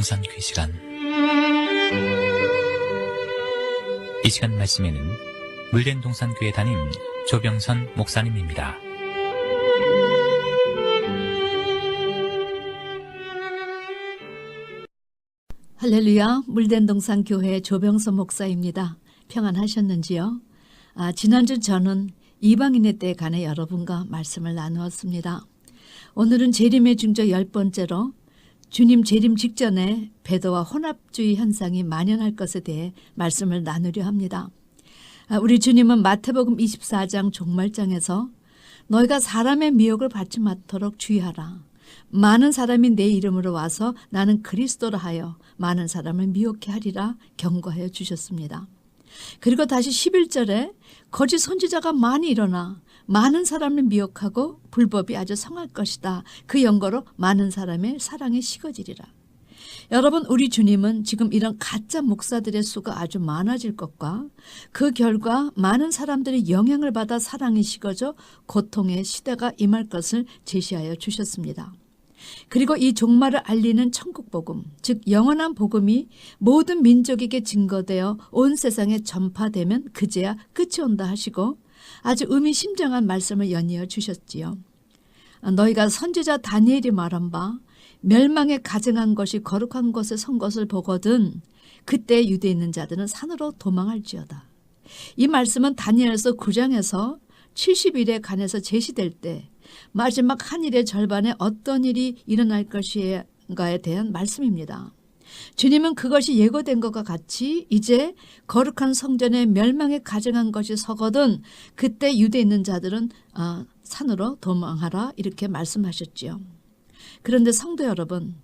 동산교회 시간. 이 시간 말씀에는 물된 동산교회 담임 조병선 목사님입니다. 할렐루야, 물된 동산교회 조병선 목사입니다. 평안하셨는지요? 지난주 저는 이방인의 때에 관해 여러분과 말씀을 나누었습니다. 오늘은 재림의 중조 10번째로 주님 재림 직전에 배도와 혼합주의 현상이 만연할 것에 대해 말씀을 나누려 합니다. 우리 주님은 마태복음 24장 종말장에서 너희가 사람의 미혹을 받지 않도록 주의하라. 많은 사람이 내 이름으로 와서 나는 그리스도라 하여 많은 사람을 미혹해 하리라 경고하여 주셨습니다. 그리고 다시 11절에 거짓 선지자가 많이 일어나 많은 사람을 미혹하고 불법이 아주 성할 것이다. 그 연고로 많은 사람의 사랑이 식어지리라. 여러분, 우리 주님은 지금 이런 가짜 목사들의 수가 아주 많아질 것과 그 결과 많은 사람들이 영향을 받아 사랑이 식어져 고통의 시대가 임할 것을 제시하여 주셨습니다. 그리고 이 종말을 알리는 천국복음, 즉 영원한 복음이 모든 민족에게 증거되어 온 세상에 전파되면 그제야 끝이 온다 하시고 아주 의미심장한 말씀을 연이어 주셨지요. 너희가 선지자 다니엘이 말한 바 멸망에 가증한 것이 거룩한 곳에 선 것을 보거든 그때 유대에 있는 자들은 산으로 도망할지어다. 이 말씀은 다니엘서 9장에서 70일에 관해서 제시될 때 마지막 한 일의 절반에 어떤 일이 일어날 것인가에 대한 말씀입니다. 주님은 그것이 예고된 것과 같이 이제 거룩한 성전에 멸망에 가증한 것이 서거든 그때 유대에 있는 자들은 산으로 도망하라 이렇게 말씀하셨지요. 그런데 성도 여러분,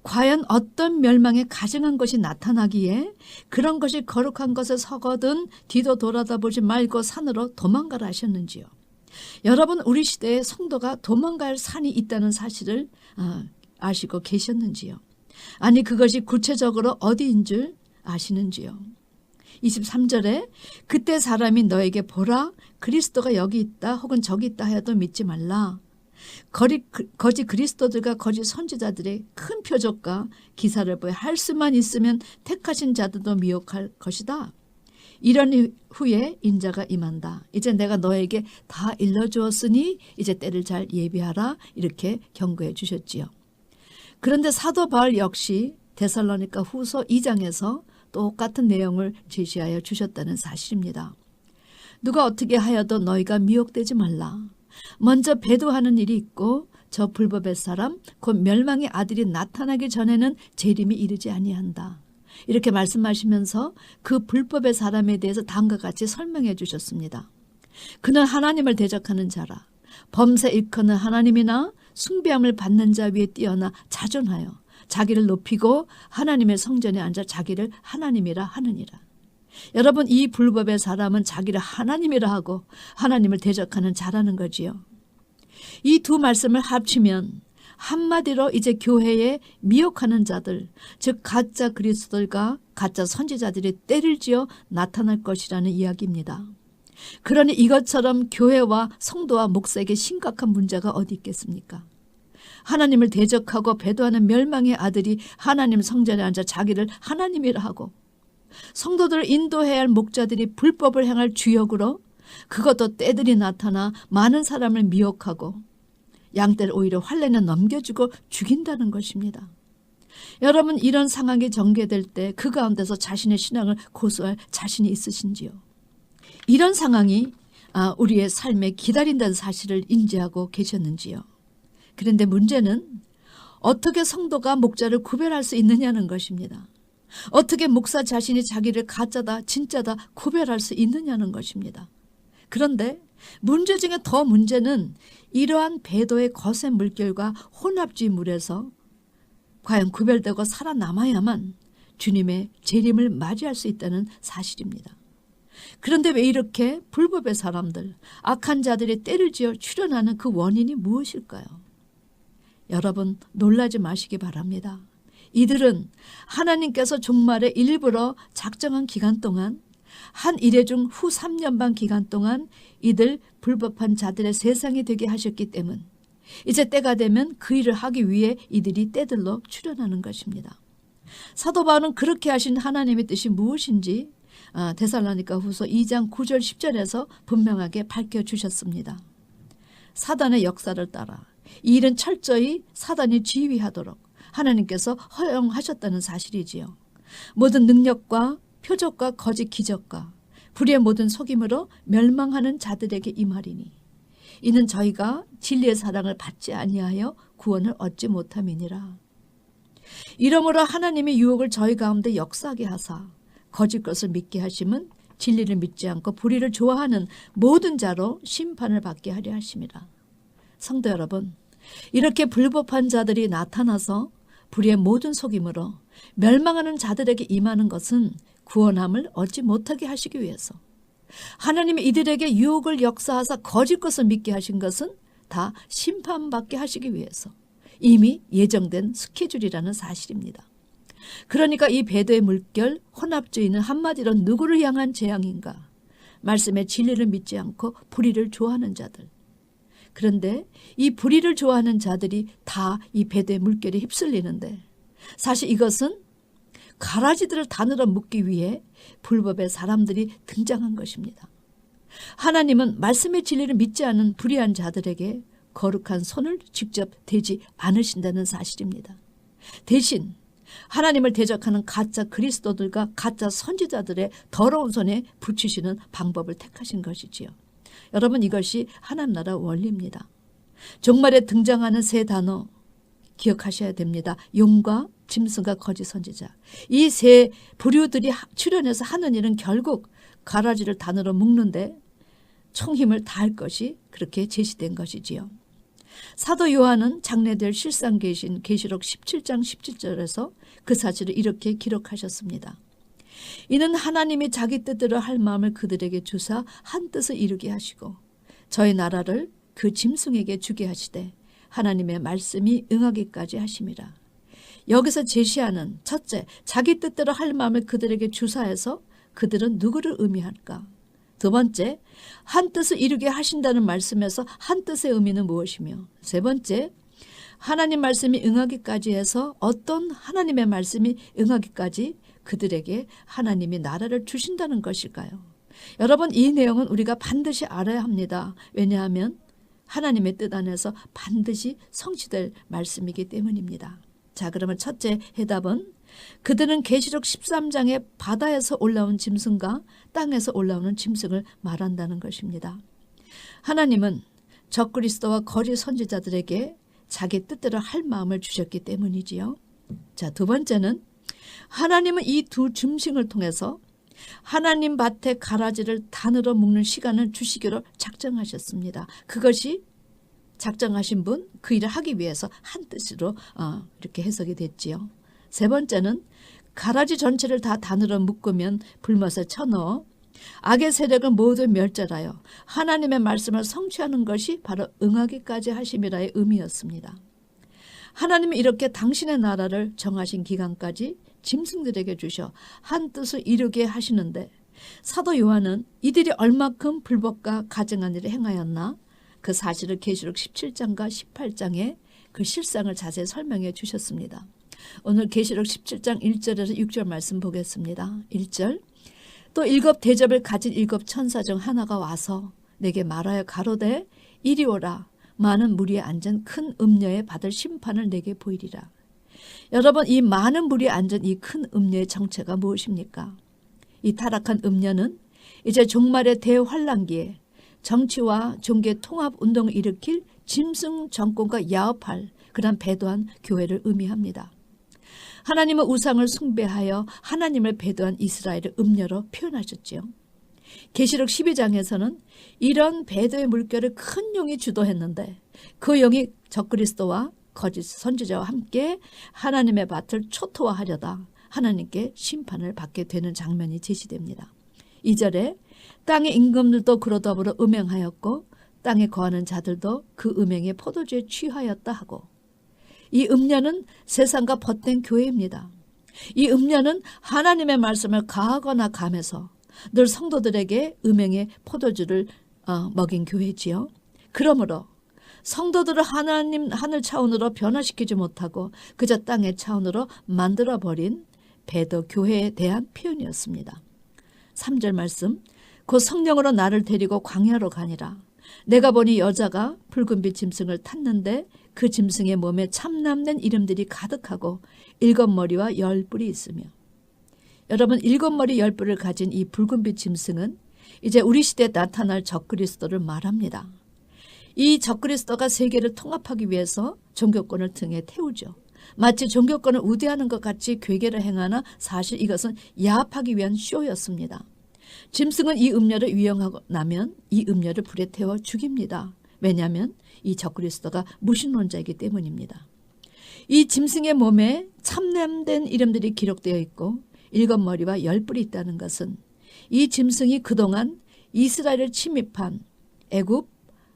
과연 어떤 멸망에 가증한 것이 나타나기에 그런 것이 거룩한 것에 서거든 뒤도 돌아다보지 말고 산으로 도망가라 하셨는지요. 여러분, 우리 시대에 성도가 도망갈 산이 있다는 사실을 아시고 계셨는지요. 아니 그것이 구체적으로 어디인 줄 아시는지요. 23절에 그때 사람이 너에게 보라 그리스도가 여기 있다 혹은 저기 있다 하여도 믿지 말라. 거짓 그리스도들과 거짓 선지자들의 큰 표적과 기사를 보여 할 수만 있으면 택하신 자들도 미혹할 것이다. 이런 후에 인자가 임한다. 이제 내가 너에게 다 일러주었으니 이제 때를 잘 예비하라 이렇게 경고해 주셨지요. 그런데 사도 바울 역시 데살로니가 후서 2장에서 똑같은 내용을 제시하여 주셨다는 사실입니다. 누가 어떻게 하여도 너희가 미혹되지 말라. 먼저 배도하는 일이 있고 저 불법의 사람 곧 멸망의 아들이 나타나기 전에는 재림이 이르지 아니한다. 이렇게 말씀하시면서 그 불법의 사람에 대해서 다음과 같이 설명해 주셨습니다. 그는 하나님을 대적하는 자라. 범사 일컫는 하나님이나 숭배함을 받는 자 위에 뛰어나 자존하여 자기를 높이고 하나님의 성전에 앉아 자기를 하나님이라 하느니라. 여러분, 이 불법의 사람은 자기를 하나님이라 하고 하나님을 대적하는 자라는 거지요. 이 두 말씀을 합치면 한마디로 이제 교회에 미혹하는 자들, 즉 가짜 그리스도들과 가짜 선지자들이 때를 지어 나타날 것이라는 이야기입니다. 그러니 이것처럼 교회와 성도와 목사에게 심각한 문제가 어디 있겠습니까? 하나님을 대적하고 배도하는 멸망의 아들이 하나님 성전에 앉아 자기를 하나님이라 하고 성도들을 인도해야 할 목자들이 불법을 행할 주역으로 그것도 때들이 나타나 많은 사람을 미혹하고 양떼를 오히려 환란에 넘겨주고 죽인다는 것입니다. 여러분, 이런 상황이 전개될 때 그 가운데서 자신의 신앙을 고수할 자신이 있으신지요? 이런 상황이 우리의 삶에 기다린다는 사실을 인지하고 계셨는지요? 그런데 문제는 어떻게 성도가 목자를 구별할 수 있느냐는 것입니다. 어떻게 목사 자신이 자기를 가짜다 진짜다 구별할 수 있느냐는 것입니다. 그런데 문제 중에 더 문제는 이러한 배도의 거센 물결과 혼합주의 물에서 과연 구별되고 살아남아야만 주님의 재림을 맞이할 수 있다는 사실입니다. 그런데 왜 이렇게 불법의 사람들, 악한 자들이 때를 지어 출현하는 그 원인이 무엇일까요? 여러분, 놀라지 마시기 바랍니다. 이들은 하나님께서 종말에 일부러 작정한 기간 동안 한 일회 중 후 3년 반 기간 동안 이들 불법한 자들의 세상이 되게 하셨기 때문 이제 때가 되면 그 일을 하기 위해 이들이 때들로 출현하는 것입니다. 사도 바울은 그렇게 하신 하나님의 뜻이 무엇인지 데살로니가 후서 2장 9절 10절에서 분명하게 밝혀주셨습니다. 사단의 역사를 따라 이 일은 철저히 사단이 지휘하도록 하나님께서 허용하셨다는 사실이지요. 모든 능력과 표적과 거짓 기적과 불의의 모든 속임으로 멸망하는 자들에게 임하리니 이는 저희가 진리의 사랑을 받지 아니하여 구원을 얻지 못함이니라. 이러므로 하나님의 유혹을 저희 가운데 역사하게 하사 거짓 것을 믿게 하심은 진리를 믿지 않고 불의를 좋아하는 모든 자로 심판을 받게 하려 하심이라. 성도 여러분, 이렇게 불법한 자들이 나타나서 불의의 모든 속임으로 멸망하는 자들에게 임하는 것은 구원함을 얻지 못하게 하시기 위해서, 하나님이 이들에게 유혹을 역사하사 거짓 것을 믿게 하신 것은 다 심판받게 하시기 위해서 이미 예정된 스케줄이라는 사실입니다. 그러니까 이 배도의 물결 혼합주의는 한마디로 누구를 향한 재앙인가? 말씀의 진리를 믿지 않고 불의를 좋아하는 자들. 그런데 이 불의를 좋아하는 자들이 다 이 배도의 물결에 휩쓸리는데, 사실 이것은 가라지들을 단으로 묶기 위해 불법의 사람들이 등장한 것입니다. 하나님은 말씀의 진리를 믿지 않은 불의한 자들에게 거룩한 손을 직접 대지 않으신다는 사실입니다. 대신 하나님을 대적하는 가짜 그리스도들과 가짜 선지자들의 더러운 손에 붙이시는 방법을 택하신 것이지요. 여러분, 이것이 하나님 나라 원리입니다. 종말에 등장하는 세 단어 기억하셔야 됩니다. 용과 짐승과 거짓 선지자. 이 세 부류들이 출현해서 하는 일은 결국 가라지를 단으로 묶는데 총힘을 다할 것이 그렇게 제시된 것이지요. 사도 요한은 장래될 실상 계신 계시록 17장 17절에서 그 사실을 이렇게 기록하셨습니다. 이는 하나님이 자기 뜻대로 할 마음을 그들에게 주사 한 뜻을 이루게 하시고 저희 나라를 그 짐승에게 주게 하시되 하나님의 말씀이 응하기까지 하심이라. 여기서 제시하는 첫째, 자기 뜻대로 할 마음을 그들에게 주사해서 그들은 누구를 의미할까? 두 번째, 한 뜻을 이루게 하신다는 말씀에서 한 뜻의 의미는 무엇이며, 세 번째, 하나님 말씀이 응하기까지 해서 어떤 하나님의 말씀이 응하기까지 그들에게 하나님이 나라를 주신다는 것일까요? 여러분, 이 내용은 우리가 반드시 알아야 합니다. 왜냐하면 하나님의 뜻 안에서 반드시 성취될 말씀이기 때문입니다. 자, 그러면 첫째 해답은 그들은 계시록 13장에 바다에서 올라온 짐승과 땅에서 올라오는 짐승을 말한다는 것입니다. 하나님은 적그리스도와 거짓 선지자들에게 자기 뜻대로 할 마음을 주셨기 때문이지요. 자, 두 번째는 하나님은 이 두 짐승을 통해서 하나님 밭의 가라지를 단으로 묶는 시간을 주시기로 작정하셨습니다. 그것이 작정하신 분, 그 일을 하기 위해서 한 뜻으로 이렇게 해석이 됐지요. 세 번째는 가라지 전체를 다 단으로 묶으면 불못에 쳐넣어 악의 세력을 모두 멸절하여 하나님의 말씀을 성취하는 것이 바로 응하기까지 하심이라의 의미였습니다. 하나님이 이렇게 당신의 나라를 정하신 기간까지 짐승들에게 주셔 한 뜻을 이루게 하시는데, 사도 요한은 이들이 얼마큼 불법과 가증한 일을 행하였나 그 사실을 계시록 17장과 18장에 그 실상을 자세히 설명해 주셨습니다. 오늘 계시록 17장 1절에서 6절 말씀 보겠습니다. 1절, 또 일곱 대접을 가진 일곱 천사 중 하나가 와서 내게 말하여 가로되 이리 오라. 많은 무리에 앉은 큰 음녀에 받을 심판을 내게 보이리라. 여러분, 이 많은 무리에 앉은 이 큰 음녀의 정체가 무엇입니까? 이 타락한 음녀는 이제 종말의 대환란기에 정치와 종교 통합 운동을 일으킬 짐승 정권과 야합할 그런 배도한 교회를 의미합니다. 하나님은 우상을 숭배하여 하나님을 배도한 이스라엘을 음녀로 표현하셨지요. 계시록 12장에서는 이런 배도의 물결을 큰 용이 주도했는데 그 용이 적그리스도와 거짓 선지자와 함께 하나님의 밭을 초토화하려다 하나님께 심판을 받게 되는 장면이 제시됩니다. 2절에 땅의 임금들도 그로 더불어 음행하였고 땅에 거하는 자들도 그 음행에 포도주에 취하였다 하고, 이 음녀는 세상과 벗된 교회입니다. 이 음녀는 하나님의 말씀을 가하거나 감해서 늘 성도들에게 음행의 포도주를 먹인 교회지요. 그러므로 성도들을 하나님 하늘 차원으로 변화시키지 못하고 그저 땅의 차원으로 만들어버린 배도 교회에 대한 표현이었습니다. 3절 말씀, 곧 성령으로 나를 데리고 광야로 가니라. 내가 보니 여자가 붉은빛 짐승을 탔는데 그 짐승의 몸에 참남된 이름들이 가득하고 7머리와 10뿔이 있으며. 여러분, 7머리 10뿔을 가진 이 붉은빛 짐승은 이제 우리 시대에 나타날 적그리스도를 말합니다. 이 적그리스도가 세계를 통합하기 위해서 종교권을 등에 태우죠. 마치 종교권을 우대하는 것 같이 괴계를 행하나 사실 이것은 야합하기 위한 쇼였습니다. 짐승은 이 음료를 위용하고 나면 이 음료를 불에 태워 죽입니다. 왜냐하면 이 적그리스도가 무신론자이기 때문입니다. 이 짐승의 몸에 참남된 이름들이 기록되어 있고 7머리와 10뿔이 있다는 것은 이 짐승이 그동안 이스라엘을 침입한 애굽,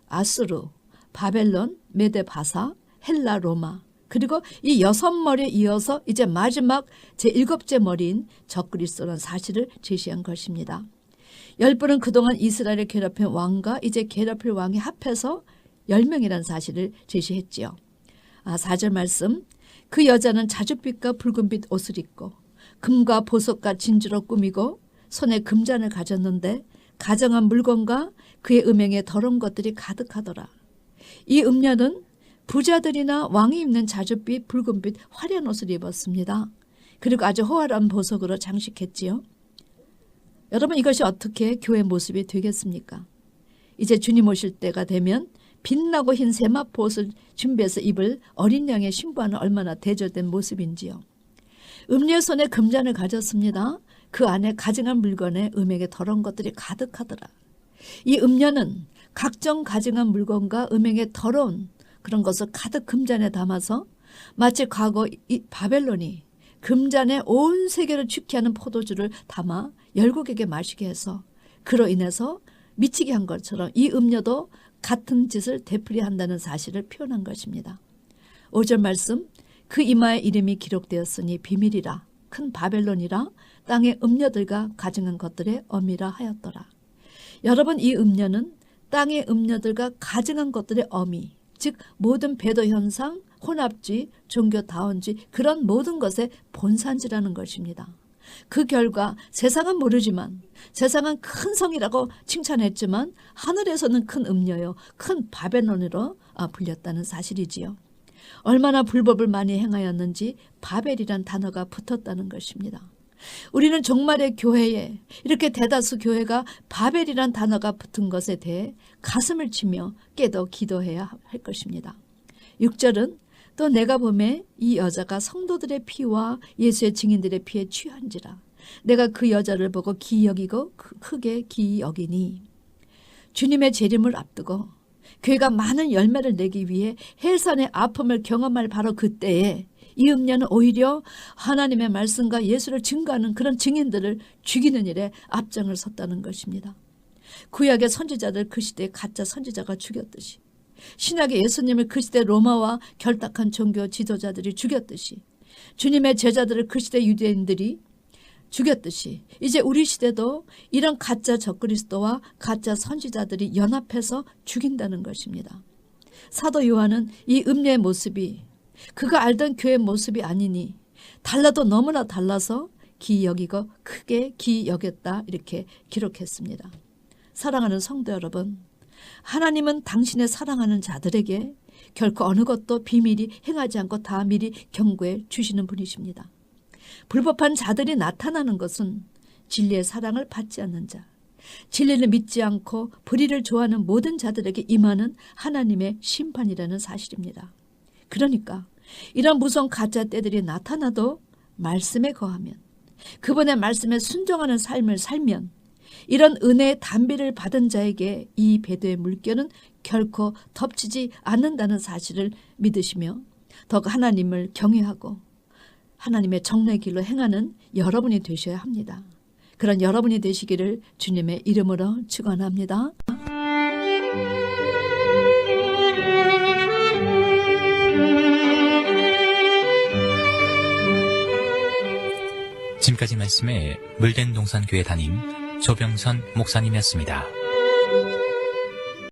아수르, 바벨론, 메데바사, 헬라, 로마, 그리고 이 6머리에 이어서 이제 마지막 제7째 머리인 적그리스도라는 사실을 제시한 것입니다. 10뿔은 그동안 이스라엘을 괴롭힌 왕과 이제 괴롭힐 왕이 합해서 10명이라는 사실을 제시했지요. 4절 말씀, 그 여자는 자줏빛과 붉은빛 옷을 입고 금과 보석과 진주로 꾸미고 손에 금잔을 가졌는데 가정한 물건과 그의 음행에 더러운 것들이 가득하더라. 이 음녀는 부자들이나 왕이 입는 자줏빛 붉은빛 화려한 옷을 입었습니다. 그리고 아주 호화로운 보석으로 장식했지요. 여러분, 이것이 어떻게 교회 모습이 되겠습니까? 이제 주님 오실 때가 되면 빛나고 흰 세마포 옷을 준비해서 입을 어린 양의 신부와는 얼마나 대조된 모습인지요. 음녀의 손에 금잔을 가졌습니다. 그 안에 가증한 물건에 음행에 더러운 것들이 가득하더라. 이 음녀는 각종 가증한 물건과 음행에 더러운 그런 것을 가득 금잔에 담아서 마치 과거 이 바벨론이 금잔에 온 세계를 죽게 하는 포도주를 담아 열국에게 마시게 해서 그로 인해서 미치게 한 것처럼 이 음녀도 같은 짓을 되풀이한다는 사실을 표현한 것입니다. 5절 말씀, 그 이마에 이름이 기록되었으니 비밀이라 큰 바벨론이라 땅의 음녀들과 가증한 것들의 어미라 하였더라. 여러분, 이 음녀는 땅의 음녀들과 가증한 것들의 어미, 즉 모든 배도 현상, 혼합주의, 종교다원주의 그런 모든 것의 본산지라는 것입니다. 그 결과 세상은 모르지만 세상은 큰 성이라고 칭찬했지만 하늘에서는 큰 음녀요, 큰 바벨론으로 불렸다는 사실이지요. 얼마나 불법을 많이 행하였는지 바벨이란 단어가 붙었다는 것입니다. 우리는 종말의 교회에 이렇게 대다수 교회가 바벨이란 단어가 붙은 것에 대해 가슴을 치며 깨도 기도해야 할 것입니다. 6절은 또 내가 보매 이 여자가 성도들의 피와 예수의 증인들의 피에 취한지라. 내가 그 여자를 보고 기이 여기고 크게 기이 여기니. 주님의 재림을 앞두고 교회가 많은 열매를 내기 위해 해산의 아픔을 경험할 바로 그때에 이 음녀는 오히려 하나님의 말씀과 예수를 증거하는 그런 증인들을 죽이는 일에 앞장을 섰다는 것입니다. 구약의 선지자들 그 시대에 가짜 선지자가 죽였듯이, 신약의 예수님을 그 시대 로마와 결탁한 종교 지도자들이 죽였듯이, 주님의 제자들을 그 시대 유대인들이 죽였듯이 이제 우리 시대도 이런 가짜 적그리스도와 가짜 선지자들이 연합해서 죽인다는 것입니다. 사도 요한은 이 음녀의 모습이 그가 알던 교회의 모습이 아니니 달라도 너무나 달라서 기이 여기고 크게 기이 여겼다 이렇게 기록했습니다. 사랑하는 성도 여러분, 하나님은 당신의 사랑하는 자들에게 결코 어느 것도 비밀이 행하지 않고 다 미리 경고해 주시는 분이십니다. 불법한 자들이 나타나는 것은 진리의 사랑을 받지 않는 자, 진리를 믿지 않고 불의를 좋아하는 모든 자들에게 임하는 하나님의 심판이라는 사실입니다. 그러니까 이런 무서운 가짜 때들이 나타나도 말씀에 거하면, 그분의 말씀에 순종하는 삶을 살면 이런 은혜의 담비를 받은 자에게 이 배도의 물결은 결코 덮치지 않는다는 사실을 믿으시며 더욱 하나님을 경외하고 하나님의 정례의 길로 행하는 여러분이 되셔야 합니다. 그런 여러분이 되시기를 주님의 이름으로 축원합니다. 지금까지 말씀에 물된 동산교회 담임 조병선 목사님이었습니다.